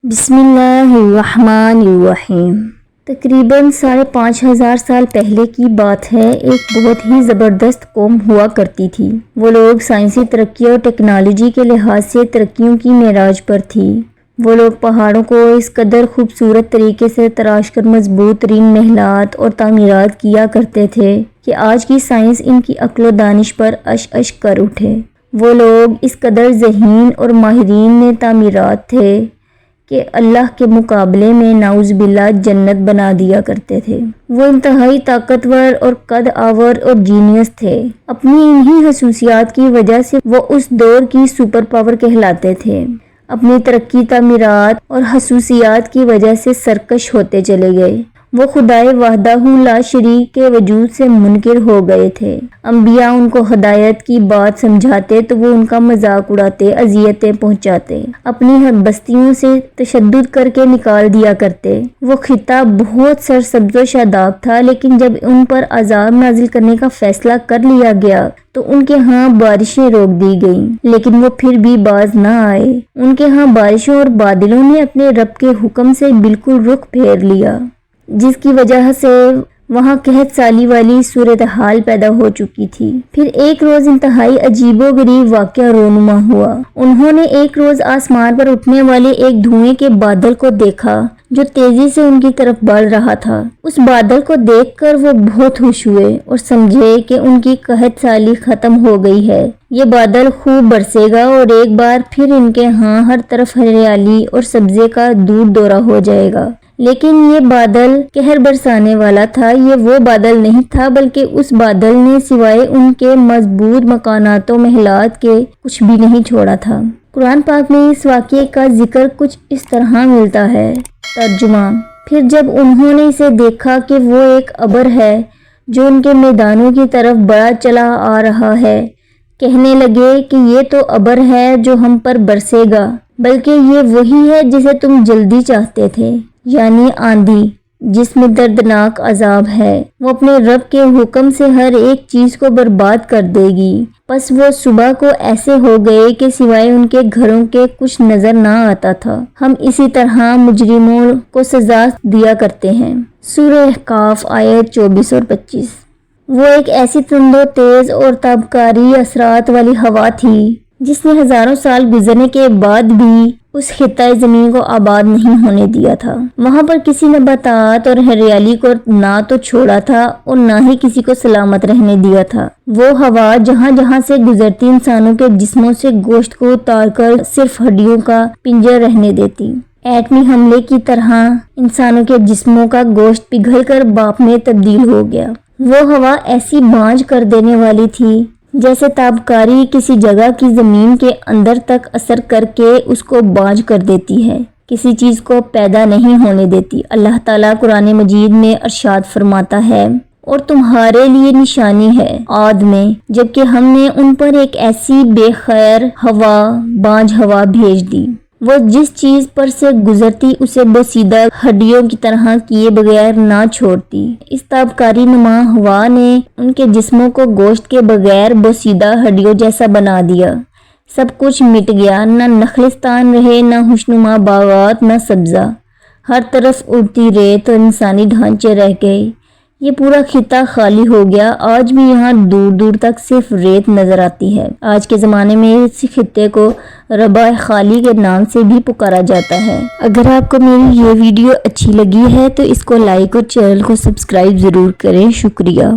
بسم اللہ الرحمن الرحیم۔ تقریباً 5,500 سال پہلے کی بات ہے۔ ایک بہت ہی زبردست قوم ہوا کرتی تھی۔ وہ لوگ سائنسی ترقی اور ٹیکنالوجی کے لحاظ سے ترقیوں کی معراج پر تھی۔ وہ لوگ پہاڑوں کو اس قدر خوبصورت طریقے سے تراش کر مضبوط ترین محلات اور تعمیرات کیا کرتے تھے کہ آج کی سائنس ان کی عقل و دانش پر عش عش کر اٹھے۔ وہ لوگ اس قدر ذہین اور ماہرین تعمیرات تھے کہ اللہ کے مقابلے میں نعوذ باللہ جنت بنا دیا کرتے تھے۔ وہ انتہائی طاقتور اور قد آور اور جینیس تھے۔ اپنی انہی خصوصیات کی وجہ سے وہ اس دور کی سپر پاور کہلاتے تھے۔ اپنی ترقی، تعمیرات اور خصوصیات کی وجہ سے سرکش ہوتے چلے گئے۔ وہ خدائے وحدہ لا شریک کے وجود سے منکر ہو گئے تھے۔ انبیاء ان کو ہدایت کی بات سمجھاتے تو وہ ان کا مذاق اڑاتے، اذیتیں پہنچاتے، اپنی بستیوں سے تشدد کر کے نکال دیا کرتے۔ وہ خطہ بہت سرسبز و شاداب تھا، لیکن جب ان پر عذاب نازل کرنے کا فیصلہ کر لیا گیا تو ان کے ہاں بارشیں روک دی گئیں، لیکن وہ پھر بھی باز نہ آئے۔ ان کے ہاں بارشوں اور بادلوں نے اپنے رب کے حکم سے بالکل رخ پھیر لیا، جس کی وجہ سے وہاں قحط سالی والی صورتحال پیدا ہو چکی تھی۔ پھر ایک روز انتہائی عجیب و غریب واقعہ رونما ہوا۔ انہوں نے ایک روز آسمان پر اٹھنے والے ایک دھوئیں کے بادل کو دیکھا جو تیزی سے ان کی طرف بڑھ رہا تھا۔ اس بادل کو دیکھ کر وہ بہت خوش ہوئے اور سمجھے کہ ان کی قحط سالی ختم ہو گئی ہے۔ یہ بادل خوب برسے گا اور ایک بار پھر ان کے ہاں ہر طرف ہریالی اور سبزے کا دور دورہ ہو جائے گا۔ لیکن یہ بادل قہر برسانے والا تھا۔ یہ وہ بادل نہیں تھا، بلکہ اس بادل نے سوائے ان کے مضبوط مکانات و محلات کے کچھ بھی نہیں چھوڑا تھا۔ قرآن پاک میں اس واقعے کا ذکر کچھ اس طرح ملتا ہے۔ ترجمہ: پھر جب انہوں نے اسے دیکھا کہ وہ ایک ابر ہے جو ان کے میدانوں کی طرف بڑا چلا آ رہا ہے، کہنے لگے کہ یہ تو ابر ہے جو ہم پر برسے گا، بلکہ یہ وہی ہے جسے تم جلدی چاہتے تھے، یعنی آندھی جس میں دردناک عذاب ہے۔ وہ اپنے رب کے حکم سے ہر ایک چیز کو برباد کر دے گی۔ پس وہ صبح کو ایسے ہو گئے کہ سوائے ان کے گھروں کے کچھ نظر نہ آتا تھا۔ ہم اسی طرح مجرموں کو سزا دیا کرتے ہیں۔ سورہ احقاف آیت 24 اور 25۔ وہ ایک ایسی تند و تیز اور تابکاری اثرات والی ہوا تھی جس نے ہزاروں سال گزرنے کے بعد بھی اس خطہ زمین کو آباد نہیں ہونے دیا تھا۔ وہاں پر کسی نباتات اور ہریالی کو نہ تو چھوڑا تھا اور نہ ہی کسی کو سلامت رہنے دیا تھا۔ وہ ہوا جہاں جہاں سے گزرتی انسانوں کے جسموں سے گوشت کو اتار کر صرف ہڈیوں کا پنجر رہنے دیتی۔ ایٹمی حملے کی طرح انسانوں کے جسموں کا گوشت پگھل کر بھاپ میں تبدیل ہو گیا۔ وہ ہوا ایسی بانجھ کر دینے والی تھی جیسے تابکاری کسی جگہ کی زمین کے اندر تک اثر کر کے اس کو بانجھ کر دیتی ہے، کسی چیز کو پیدا نہیں ہونے دیتی۔ اللہ تعالیٰ قرآن مجید میں ارشاد فرماتا ہے، اور تمہارے لیے نشانی ہے عاد میں، جبکہ ہم نے ان پر ایک ایسی بے خیر ہوا، بانجھ ہوا بھیج دی۔ وہ جس چیز پر سے گزرتی اسے بوسیدہ ہڈیوں کی طرح کیے بغیر نہ چھوڑتی۔ اس تابکاری نما ہوا نے ان کے جسموں کو گوشت کے بغیر بوسیدہ ہڈیوں جیسا بنا دیا۔ سب کچھ مٹ گیا، نہ نخلستان رہے، نہ خوشنما باغات، نہ سبزہ۔ ہر طرف اڑتی ریت اور انسانی ڈھانچے رہ گئے۔ یہ پورا خطہ خالی ہو گیا۔ آج بھی یہاں دور دور تک صرف ریت نظر آتی ہے۔ آج کے زمانے میں اس خطے کو ربع خالی کے نام سے بھی پکارا جاتا ہے۔ اگر آپ کو میری یہ ویڈیو اچھی لگی ہے تو اس کو لائک اور چینل کو سبسکرائب ضرور کریں۔ شکریہ۔